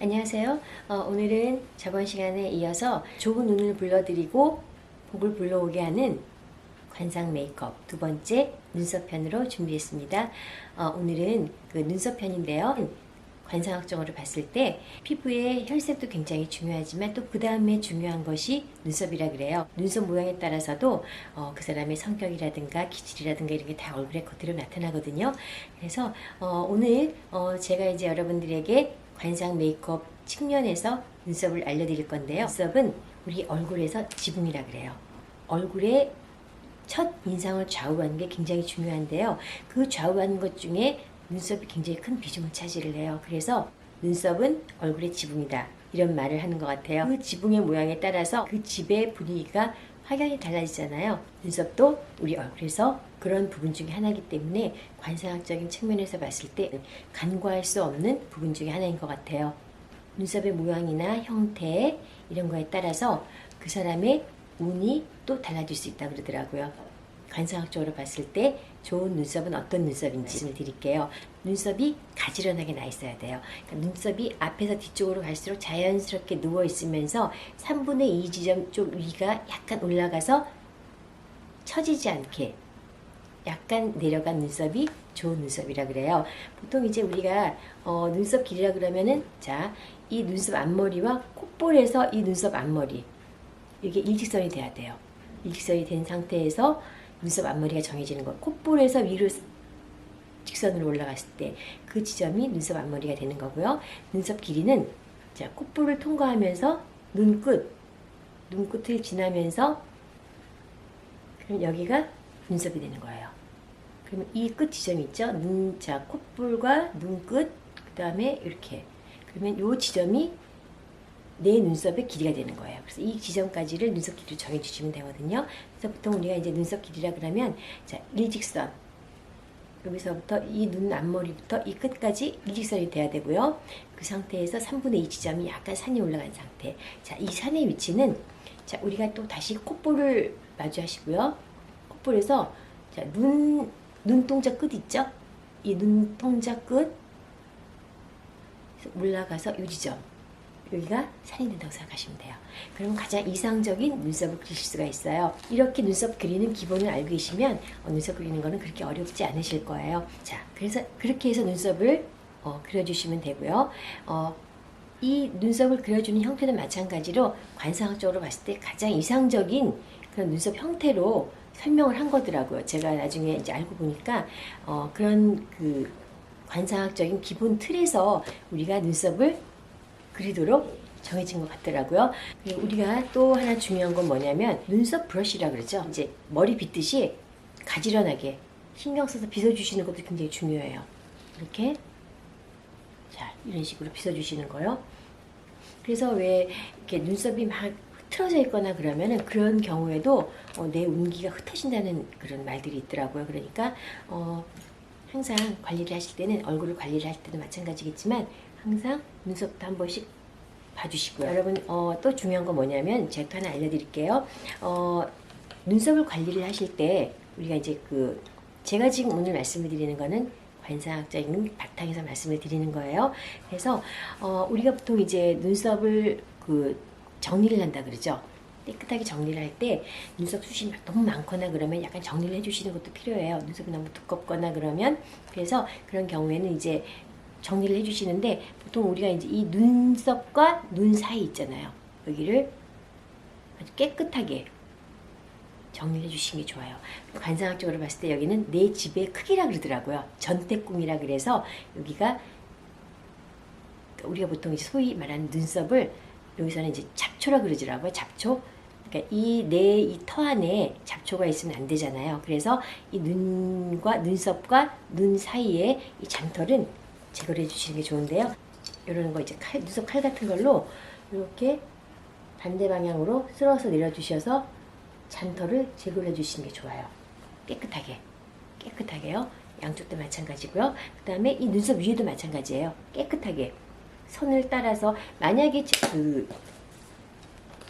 안녕하세요. 오늘은 저번 시간에 이어서 좋은 운을 불러드리고 복을 불러오게 하는 관상 메이크업 두 번째 눈썹 편으로 준비했습니다. 오늘은 그 눈썹 편인데요. 관상학적으로 봤을 때 피부의 혈색도 굉장히 중요하지만 또 그 다음에 중요한 것이 눈썹이라 그래요. 눈썹 모양에 따라서도 그 사람의 성격이라든가 기질이라든가 이런 게 다 얼굴에 겉으로 나타나거든요. 그래서 오늘 제가 이제 여러분들에게 관상 메이크업 측면에서 눈썹을 알려드릴 건데요. 눈썹은 우리 얼굴에서 지붕이라 그래요. 얼굴의 첫 인상을 좌우하는 게 굉장히 중요한데요. 그 좌우하는 것 중에 눈썹이 굉장히 큰 비중을 차지를 해요. 그래서 눈썹은 얼굴의 지붕이다, 이런 말을 하는 것 같아요. 그 지붕의 모양에 따라서 그 집의 분위기가 확연히 달라지잖아요. 눈썹도 우리 얼굴에서 그런 부분 중에 하나이기 때문에 관상학적인 측면에서 봤을 때 간과할 수 없는 부분 중에 하나인 것 같아요. 눈썹의 모양이나 형태 이런 거에 따라서 그 사람의 운이 또 달라질 수 있다고 그러더라고요. 관상학적으로 봤을 때 좋은 눈썹은 어떤 눈썹인지 말씀을 드릴게요. 눈썹이 가지런하게 나 있어야 돼요. 그러니까 눈썹이 앞에서 뒤쪽으로 갈수록 자연스럽게 누워 있으면서 3분의 2 지점 쪽 위가 약간 올라가서 처지지 않게 약간 내려간 눈썹이 좋은 눈썹이라 그래요. 보통 이제 우리가 눈썹 길이라 그러면은 이 눈썹 앞머리와 콧볼에서 이 눈썹 앞머리 이게 일직선이 돼야 돼요. 일직선이 된 상태에서 눈썹 앞머리가 정해지는 거. 콧볼에서 위로 직선으로 올라갔을 때 그 지점이 눈썹 앞머리가 되는 거고요. 눈썹 길이는 콧볼을 통과하면서 눈끝을 지나면서 그럼 여기가 눈썹이 되는 거예요. 그러면 이 끝 지점이 있죠. 콧볼과 눈끝, 그 다음에 이렇게. 그러면 이 지점이 내 눈썹의 길이가 되는 거예요. 그래서 이 지점까지를 눈썹 길이로 정해주시면 되거든요. 그래서 보통 우리가 이제 눈썹 길이라 그러면 일직선, 여기서부터 이 눈 앞머리부터 이 끝까지 일직선이 돼야 되고요. 그 상태에서 3분의 2 지점이 약간 산이 올라간 상태. 이 산의 위치는 우리가 또 다시 콧볼을 마주하시고요. 콧볼에서 눈동자 끝 있죠? 이 눈동자 끝 올라가서 이 지점, 여기가 산이 된다고 생각하시면 돼요. 그러면 가장 이상적인 눈썹을 그리실 수가 있어요. 이렇게 눈썹 그리는 기본을 알고 계시면 눈썹 그리는 거는 그렇게 어렵지 않으실 거예요. 그래서 그렇게 해서 눈썹을 그려주시면 되고요. 이 눈썹을 그려주는 형태도 마찬가지로 관상학적으로 봤을 때 가장 이상적인 그런 눈썹 형태로 설명을 한 거더라고요. 제가 나중에 이제 알고 보니까 그런 그 관상학적인 기본 틀에서 우리가 눈썹을 그리도록 정해진 것 같더라고요. 그리고 우리가 또 하나 중요한 건 뭐냐면 눈썹 브러쉬라 그러죠. 이제 머리 빗듯이 가지런하게 신경 써서 빗어주시는 것도 굉장히 중요해요. 이렇게 이런 식으로 빗어주시는 거요. 그래서 왜 이렇게 눈썹이 막 틀어져 있거나 그러면은 그런 경우에도 내 운기가 흩어진다는 그런 말들이 있더라고요. 그러니까 항상 관리를 하실 때는 얼굴을 관리를 할 때도 마찬가지겠지만 항상 눈썹도 한 번씩 봐주시고요. 여러분 또 중요한 건 뭐냐면 제가 또 하나 알려드릴게요. 눈썹을 관리를 하실 때 우리가 이제 제가 지금 오늘 말씀을 드리는 거는 관상학적인 바탕에서 말씀을 드리는 거예요. 그래서 우리가 보통 이제 눈썹을 정리를 한다 그러죠. 깨끗하게 정리를 할 때 눈썹 숱이 너무 많거나 그러면 약간 정리를 해주시는 것도 필요해요. 눈썹이 너무 두껍거나 그러면. 그래서 그런 경우에는 이제 정리를 해주시는데 보통 우리가 이제 이 눈썹과 눈 사이 있잖아요. 여기를 아주 깨끗하게 정리해 주시는 게 좋아요. 관상학적으로 봤을 때 여기는 내 집의 크기라 그러더라고요. 전태궁이라 그래서 여기가 우리가 보통 이제 소위 말하는 눈썹을 여기서는 이제 잡초라 그러더라고요. 잡초. 그러니까 이 터 안에 잡초가 있으면 안 되잖아요. 그래서 이 눈썹과 눈 사이에 이 잔털은 제거를 해주시는 게 좋은데요. 이런 거 이제 눈썹 칼 같은 걸로 이렇게 반대 방향으로 쓸어서 내려주셔서 잔털을 제거를 해주시는 게 좋아요. 깨끗하게요. 양쪽도 마찬가지고요. 그 다음에 이 눈썹 위에도 마찬가지예요. 깨끗하게 선을 따라서 만약에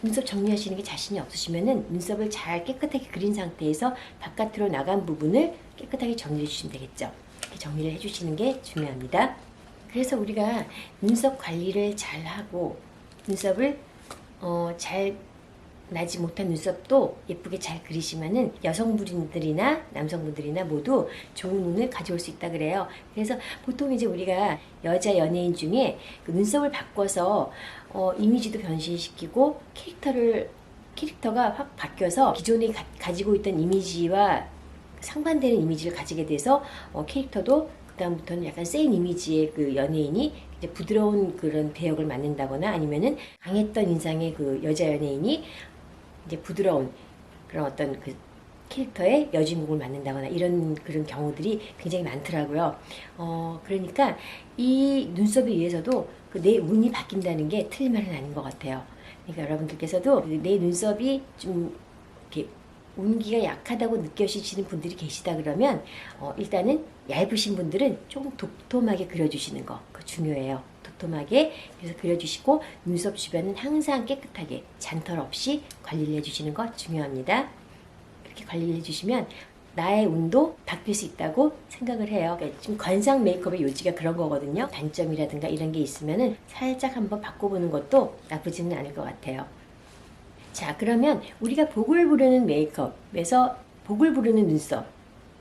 눈썹 정리하시는 게 자신이 없으시면은 눈썹을 잘 깨끗하게 그린 상태에서 바깥으로 나간 부분을 깨끗하게 정리해 주시면 되겠죠. 이렇게 정리를 해 주시는 게 중요합니다. 그래서 우리가 눈썹 관리를 잘 하고 눈썹을 잘 나지 못한 눈썹도 예쁘게 잘 그리시면은 여성분들이나 남성분들이나 모두 좋은 눈을 가져올 수 있다 그래요. 그래서 보통 이제 우리가 여자 연예인 중에 그 눈썹을 바꿔서 이미지도 변신시키고 캐릭터가 확 바뀌어서 기존에 가지고 있던 이미지와 상반되는 이미지를 가지게 돼서 캐릭터도 그다음부터는 약간 센 이미지의 그 연예인이 이제 부드러운 그런 배역을 맡는다거나 아니면은 강했던 인상의 그 여자 연예인이 이제 부드러운 그런 어떤 그 캐릭터의 여주인공을 맡는다거나 이런 그런 경우들이 굉장히 많더라고요. 그러니까 이 눈썹에 의해서도 그 내 운이 바뀐다는 게 틀린 말은 아닌 것 같아요. 그러니까 여러분들께서도 내 눈썹이 좀 이렇게 운기가 약하다고 느껴지시는 분들이 계시다 그러면 일단은 얇으신 분들은 조금 도톰하게 그려주시는 거 그거 중요해요. 도톰하게 그래서 그려주시고 눈썹 주변은 항상 깨끗하게 잔털 없이 관리를 해주시는 거 중요합니다. 이렇게 관리를 해주시면 나의 운도 바뀔 수 있다고 생각을 해요. 그러니까 지금 관상 메이크업의 요지가 그런 거거든요. 단점이라든가 이런 게 있으면은 살짝 한번 바꿔보는 것도 나쁘지는 않을 것 같아요. 자, 그러면 우리가 복을 부르는 메이크업에서 복을 부르는 눈썹,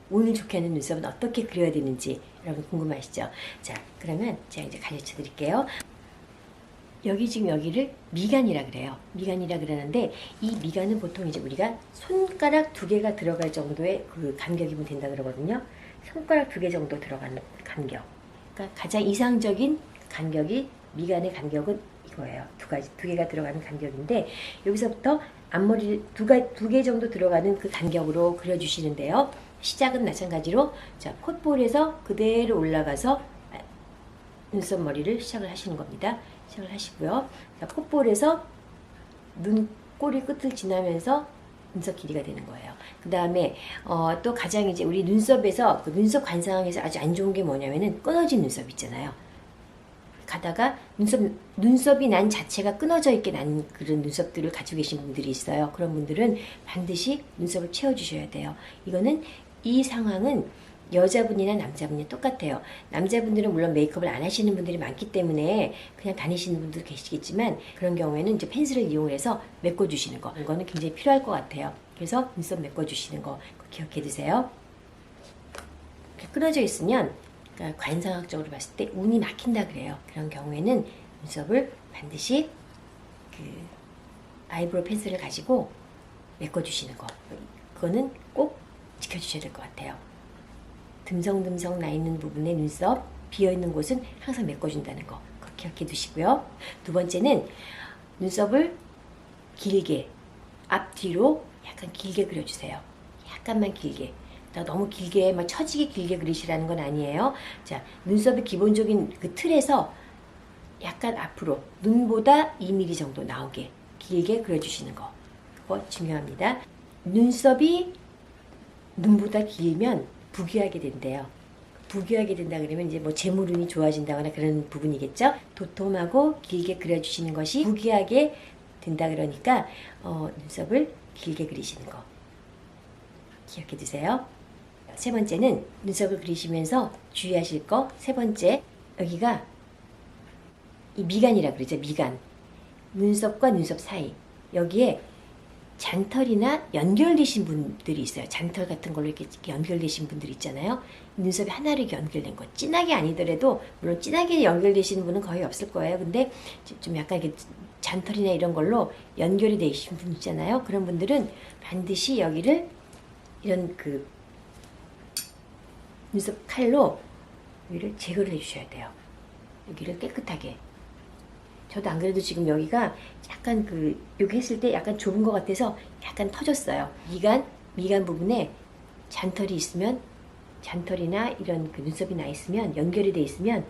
운을 좋게 하는 눈썹은 어떻게 그려야 되는지 여러분 궁금하시죠? 자, 그러면 제가 이제 가르쳐 드릴게요. 지금 여기를 미간이라 그래요. 미간이라 그러는데 이 미간은 보통 이제 우리가 손가락 2개가 들어갈 정도의 그 간격이면 된다 그러거든요. 손가락 2개 정도 들어가는 간격. 그러니까 가장 이상적인 간격이 미간의 간격은 이거예요. 2개가 들어가는 간격인데 여기서부터 앞머리 2개 정도 들어가는 그 간격으로 그려주시는데요. 시작은 마찬가지로 자, 콧볼에서 그대로 올라가서 눈썹 머리를 시작을 하시는 겁니다. 시작을 하시고요. 자, 콧볼에서 눈꼬리 끝을 지나면서 눈썹 길이가 되는 거예요. 그 다음에 또 가장 이제 우리 눈썹에서 그 눈썹 관상에서 아주 안 좋은 게 뭐냐면은 끊어진 눈썹 있잖아요. 가다가 눈썹이 난 자체가 끊어져 있게 난 그런 눈썹들을 가지고 계신 분들이 있어요. 그런 분들은 반드시 눈썹을 채워주셔야 돼요. 이 상황은 여자분이나 남자분이 똑같아요. 남자분들은 물론 메이크업을 안 하시는 분들이 많기 때문에 그냥 다니시는 분들도 계시겠지만 그런 경우에는 이제 펜슬을 이용해서 메꿔주시는 거 이거는 굉장히 필요할 것 같아요. 그래서 눈썹 메꿔주시는 거 기억해 두세요. 이렇게 끊어져 있으면 그러니까 관상학적으로 봤을 때 운이 막힌다 그래요. 그런 경우에는 눈썹을 반드시 그 아이브로우 펜슬을 가지고 메꿔주시는 거 그거는 꼭 지켜주셔야 될 것 같아요. 듬성듬성 나 있는 부분의 눈썹 비어있는 곳은 항상 메꿔준다는 거 그거 기억해 두시고요. 두 번째는 눈썹을 길게 앞뒤로 약간 길게 그려주세요. 약간만 길게 너무 길게 막 처지게 길게 그리시라는 건 아니에요. 자, 눈썹의 기본적인 그 틀에서 약간 앞으로 눈보다 2mm 정도 나오게 길게 그려주시는 거 그거 중요합니다. 눈썹이 눈보다 길면 부귀하게 된대요. 부귀하게 된다 그러면 이제 뭐 재물운이 좋아진다거나 그런 부분이겠죠. 도톰하고 길게 그려주시는 것이 부귀하게 된다 그러니까 눈썹을 길게 그리시는 거 기억해 두세요. 세 번째는 눈썹을 그리시면서 주의하실 거 세 번째 여기가 이 미간이라 그러죠. 미간 눈썹과 눈썹 사이 여기에 잔털이나 연결되신 분들이 있어요. 잔털 같은 걸로 이렇게 연결되신 분들 있잖아요. 눈썹이 하나로 이렇게 연결된 거. 진하게 아니더라도 물론 진하게 연결되시는 분은 거의 없을 거예요. 근데 좀 약간 이렇게 잔털이나 이런 걸로 연결이 되신 분 있잖아요. 그런 분들은 반드시 여기를 이런 그 눈썹 칼로 여기를 제거를 해주셔야 돼요. 여기를 깨끗하게. 저도 안 그래도 지금 여기가 약간 여기 했을 때 약간 좁은 것 같아서 약간 터졌어요. 미간 부분에 잔털이 있으면 잔털이나 이런 그 눈썹이 나 있으면 연결이 돼 있으면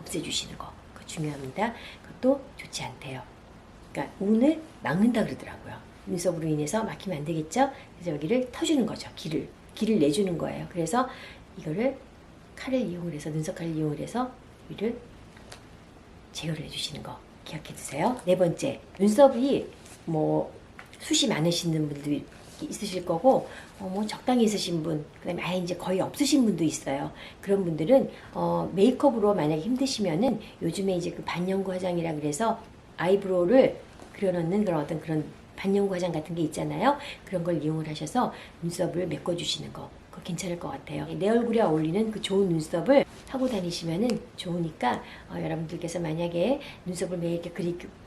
없애주시는 거. 그거 중요합니다. 그것도 좋지 않대요. 그러니까 운을 막는다 그러더라고요. 눈썹으로 인해서 막히면 안 되겠죠? 그래서 여기를 터주는 거죠. 길을 내주는 거예요. 그래서 이거를 칼을 이용을 해서 눈썹 칼을 이용을 해서 위를 제거를 해주시는 거. 기억해 두세요. 네 번째, 눈썹이 뭐 숱이 많으시는 분들이 있으실 거고, 뭐 적당히 있으신 분, 그다음에 아예 이제 거의 없으신 분도 있어요. 그런 분들은 메이크업으로 만약에 힘드시면은 요즘에 이제 그 반영구 화장이라 그래서 아이브로우를 그려놓는 그런 어떤 그런 반영구 화장 같은 게 있잖아요. 그런 걸 이용을 하셔서 눈썹을 메꿔주시는 거. 그거 괜찮을 것 같아요. 내 얼굴에 어울리는 그 좋은 눈썹을 하고 다니시면은 좋으니까 여러분들께서 만약에 눈썹을 매일 이렇게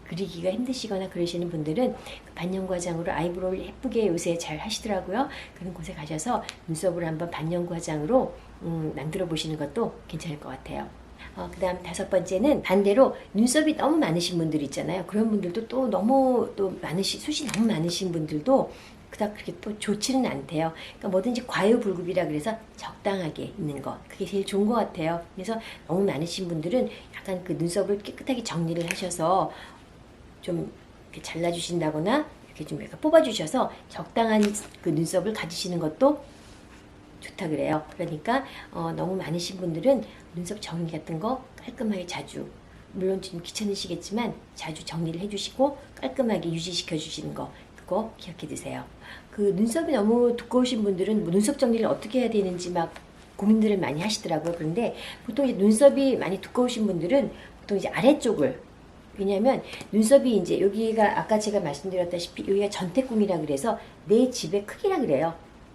그리기가 힘드시거나 그러시는 분들은 그 반영구 화장으로 아이브로우를 예쁘게 요새 잘 하시더라고요. 그런 곳에 가셔서 눈썹을 한번 반영구 화장으로 만들어 보시는 것도 괜찮을 것 같아요. 그 다음 5번째는 반대로 눈썹이 너무 많으신 분들 있잖아요. 그런 분들도 또 너무 숱이 너무 많으신 분들도 그닥 그렇게 또 좋지는 않대요. 그러니까 뭐든지 과유불급이라 그래서 적당하게 있는 것. 그게 제일 좋은 것 같아요. 그래서 너무 많으신 분들은 약간 그 눈썹을 깨끗하게 정리를 하셔서 좀 이렇게 잘라주신다거나 이렇게 좀 약간 뽑아주셔서 적당한 그 눈썹을 가지시는 것도 좋다 그래요. 그러니까 너무 많으신 분들은 눈썹 정리 같은 거 깔끔하게 자주, 물론 좀 귀찮으시겠지만 자주 정리를 해주시고 깔끔하게 유지시켜 주시는 거, 그거 기억해 두세요. 그 눈썹이 너무 두꺼우신 분들은 뭐 눈썹 정리를 어떻게 해야 되는지 막 고민들을 많이 하시더라고요. 그런데 보통 이제 눈썹이 많이 두꺼우신 분들은 보통 이제 아래쪽을, 왜냐하면 눈썹이 이제 여기가 아까 제가 말씀드렸다시피 여기가 전태궁이라 그래서 내 집의 크기라 그래요.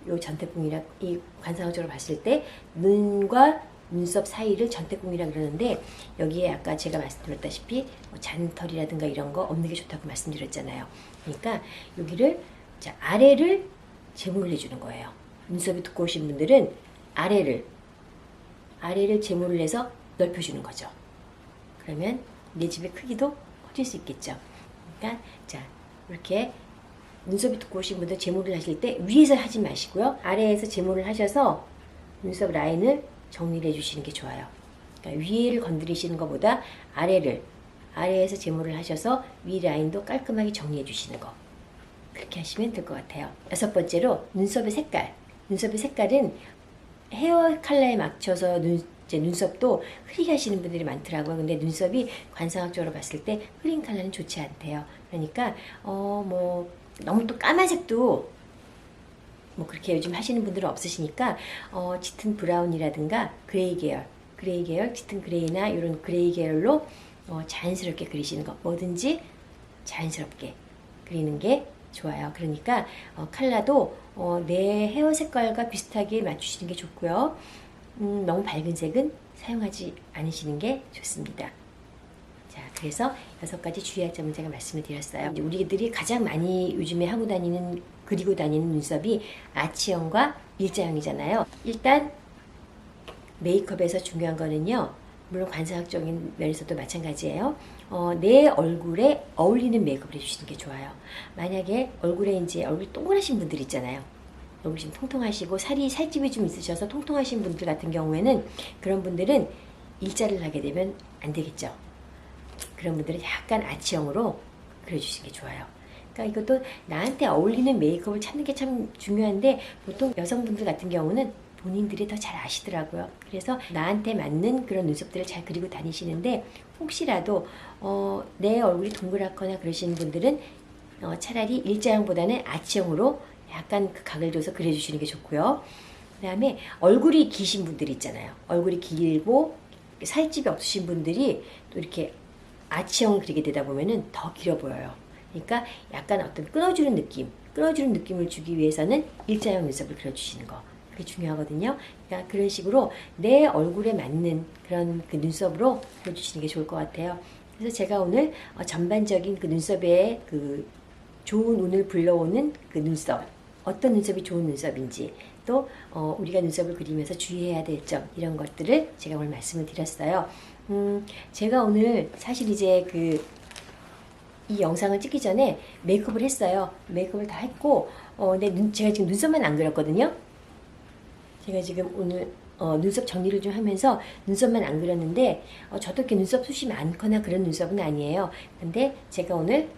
요 전태궁이라, 이 관상학적으로 봤을 때 눈과 눈썹 사이를 전태궁이라 그러는데, 여기에 아까 제가 말씀드렸다시피 뭐 잔털이라든가 이런 거 없는 게 좋다고 말씀드렸잖아요. 그러니까 여기를, 자, 아래를 제모를 해주는 거예요. 눈썹이 두꺼우신 분들은 아래를 제모를 해서 넓혀주는 거죠. 그러면 내 집의 크기도 커질 수 있겠죠. 그러니까 자, 이렇게 눈썹이 두꺼우신 분들 제모를 하실 때 위에서 하지 마시고요. 아래에서 제모를 하셔서 눈썹 라인을 정리를 해주시는 게 좋아요. 그러니까 위를 건드리시는 것보다 아래에서 제모를 하셔서 위 라인도 깔끔하게 정리해 주시는 거. 그렇게 하시면 될 것 같아요. 6번째로 눈썹의 색깔. 눈썹의 색깔은 헤어 컬러에 맞춰서 눈썹도 흐리게 하시는 분들이 많더라고요. 근데 눈썹이 관상학적으로 봤을 때 흐린 컬러는 좋지 않대요. 그러니까 뭐 너무 또 까만색도 뭐 그렇게 요즘 하시는 분들은 없으시니까 짙은 브라운이라든가 그레이 계열, 짙은 그레이나 이런 그레이 계열로 자연스럽게 그리시는 거, 뭐든지 자연스럽게 그리는 게 좋아요. 그러니까 컬러도 내 헤어 색깔과 비슷하게 맞추시는 게 좋고요. 너무 밝은 색은 사용하지 않으시는 게 좋습니다. 자, 그래서 6가지 주의할 점을 제가 말씀을 드렸어요. 이제 우리들이 가장 많이 요즘에 그리고 다니는 눈썹이 아치형과 일자형이잖아요. 일단 메이크업에서 중요한 거는요, 물론 관상학적인 면에서도 마찬가지예요. 내 얼굴에 어울리는 메이크업을 해주시는 게 좋아요. 만약에 얼굴에 이제 얼굴이 동그라신 분들 있잖아요. 얼굴이 좀 통통하시고 살집이 좀 있으셔서 통통하신 분들 같은 경우에는, 그런 분들은 일자를 하게 되면 안 되겠죠. 그런 분들은 약간 아치형으로 그려주시는 게 좋아요. 그러니까 이것도 나한테 어울리는 메이크업을 찾는 게 참 중요한데, 보통 여성분들 같은 경우는 본인들이 더 잘 아시더라고요. 그래서 나한테 맞는 그런 눈썹들을 잘 그리고 다니시는데, 혹시라도 내 얼굴이 동그랗거나 그러시는 분들은 차라리 일자형보다는 아치형으로 약간 그 각을 줘서 그려주시는 게 좋고요. 그 다음에 얼굴이 기신 분들 있잖아요. 얼굴이 길고 살집이 없으신 분들이 또 이렇게 아치형을 그리게 되다 보면은 더 길어 보여요. 그러니까 약간 어떤 끊어주는 느낌을 주기 위해서는 일자형 눈썹을 그려주시는 거, 그게 중요하거든요. 그러니까 그런 식으로 내 얼굴에 맞는 그런 그 눈썹으로 그려주시는 게 좋을 것 같아요. 그래서 제가 오늘 전반적인 그 눈썹에 그 좋은 운을 불러오는 그 눈썹, 어떤 눈썹이 좋은 눈썹인지, 또 우리가 눈썹을 그리면서 주의해야 될 점, 이런 것들을 제가 오늘 말씀을 드렸어요. 제가 오늘 사실 이제 이 영상을 찍기 전에 메이크업을 했어요. 메이크업을 다 했고, 근데 제가 지금 눈썹만 안 그렸거든요. 제가 지금 오늘 눈썹 정리를 좀 하면서 눈썹만 안 그렸는데, 저도 이렇게 눈썹 숱이 많거나 그런 눈썹은 아니에요. 근데 제가 오늘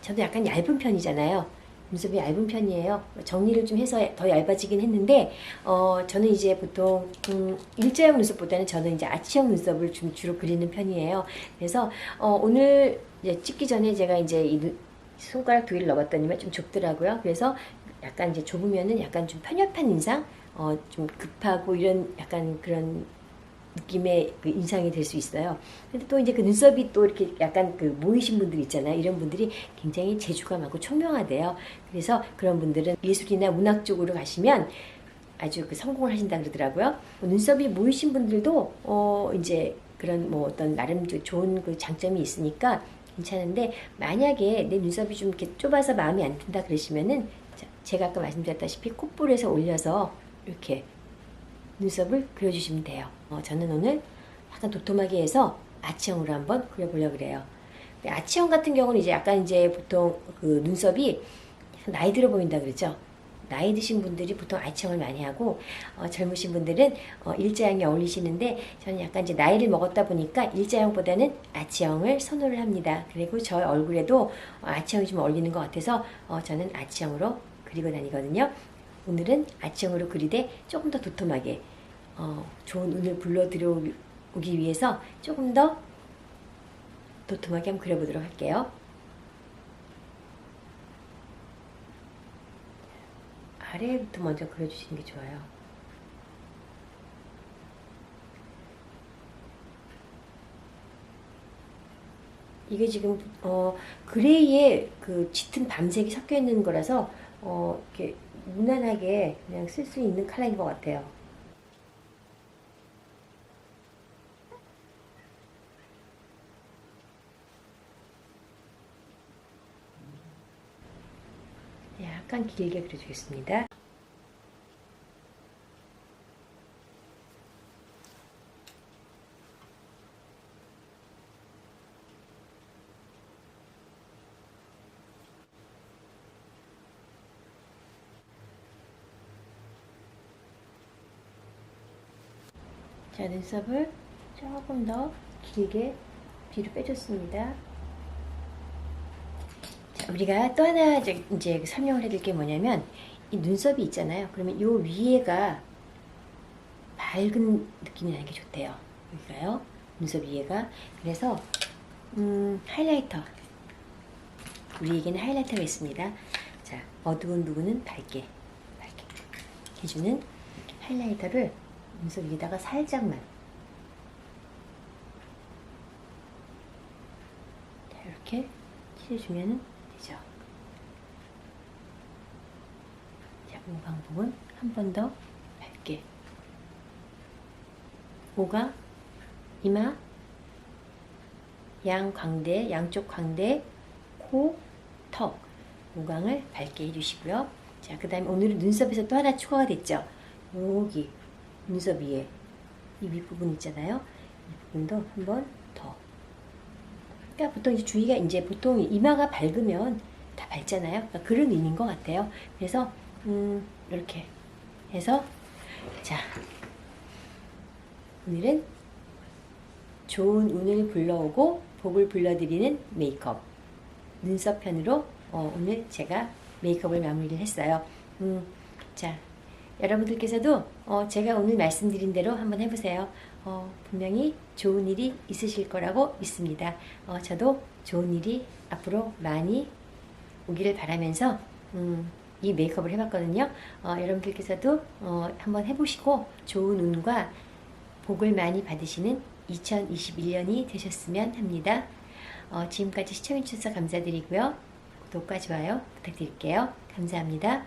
저도 약간 얇은 편이잖아요. 눈썹이 얇은 편이에요. 정리를 좀 해서 더 얇아지긴 했는데, 저는 이제 보통 일자형 눈썹보다는 저는 이제 아치형 눈썹을 좀 주로 그리는 편이에요. 그래서 오늘 이제 찍기 전에 제가 이제 이 손가락 두 개를 넣어봤더니만 좀 좁더라고요. 그래서 약간 이제 좁으면은 약간 좀 편협한 인상, 좀 급하고 이런 약간 그런 느낌의 그 인상이 될 수 있어요. 근데 또 이제 그 눈썹이 또 이렇게 약간 그 모이신 분들 있잖아요. 이런 분들이 굉장히 재주가 많고 총명하대요. 그래서 그런 분들은 예술이나 문학 쪽으로 가시면 아주 그 성공을 하신다 그러더라고요. 눈썹이 모이신 분들도 이제 그런 뭐 어떤 나름 좋은 그 장점이 있으니까 괜찮은데, 만약에 내 눈썹이 좀 이렇게 좁아서 마음에 안 든다 그러시면은 제가 아까 말씀드렸다시피 콧볼에서 올려서 이렇게 눈썹을 그려주시면 돼요. 저는 오늘 약간 도톰하게 해서 아치형으로 한번 그려보려고 그래요. 아치형 같은 경우는 이제 약간 이제 보통 그 눈썹이 나이 들어 보인다 그러죠. 나이 드신 분들이 보통 아치형을 많이 하고, 젊으신 분들은 일자형이 어울리시는데, 저는 약간 이제 나이를 먹었다 보니까 일자형보다는 아치형을 선호를 합니다. 그리고 저 얼굴에도 아치형이 좀 어울리는 것 같아서 저는 아치형으로 그리고 다니거든요. 오늘은 아치형으로 그리되 조금 더 도톰하게 좋은 운을 불러 들여오기 위해서 조금 더 도톰하게 한번 그려보도록 할게요. 아래부터 먼저 그려주시는 게 좋아요. 이게 지금 그레이에 그 짙은 밤색이 섞여 있는 거라서 이렇게 무난하게 그냥 쓸 수 있는 컬러인 것 같아요. 약간 길게 그려주겠습니다. 자, 눈썹을 조금 더 길게 뒤로 빼줬습니다. 자, 우리가 또 하나 이제 설명을 해드릴 게 뭐냐면, 이 눈썹이 있잖아요. 그러면 요 위에가 밝은 느낌이 나는 게 좋대요. 여기가요. 눈썹 위에가. 그래서 하이라이터. 우리에게는 하이라이터가 있습니다. 자, 어두운 부분은 밝게 해주는 하이라이터를 눈썹 위에다가 살짝만, 자, 이렇게 칠해주면 되죠. 자, 모방 부분 한 번 더 밝게. 모가, 이마, 양쪽 광대, 코, 턱, 모광을 밝게 해주시고요. 자, 그 다음에 오늘은 눈썹에서 또 하나 추가가 됐죠. 여기 눈썹 위에 이 윗부분 있잖아요. 이 부분도 한 번 더. 그러니까 보통 이제 주의가, 이제 보통 이마가 밝으면 다 밝잖아요. 그러니까 그런 의미인 것 같아요. 그래서 이렇게 해서, 자, 오늘은 좋은 운을 불러오고 복을 불러드리는 메이크업 눈썹 편으로 오늘 제가 메이크업을 마무리를 했어요. 자, 여러분들께서도 제가 오늘 말씀드린 대로 한번 해보세요. 분명히 좋은 일이 있으실 거라고 믿습니다. 저도 좋은 일이 앞으로 많이 오기를 바라면서 이 메이크업을 해봤거든요. 여러분들께서도 한번 해보시고 좋은 운과 복을 많이 받으시는 2021년이 되셨으면 합니다. 지금까지 시청해주셔서 감사드리고요. 구독과 좋아요 부탁드릴게요. 감사합니다.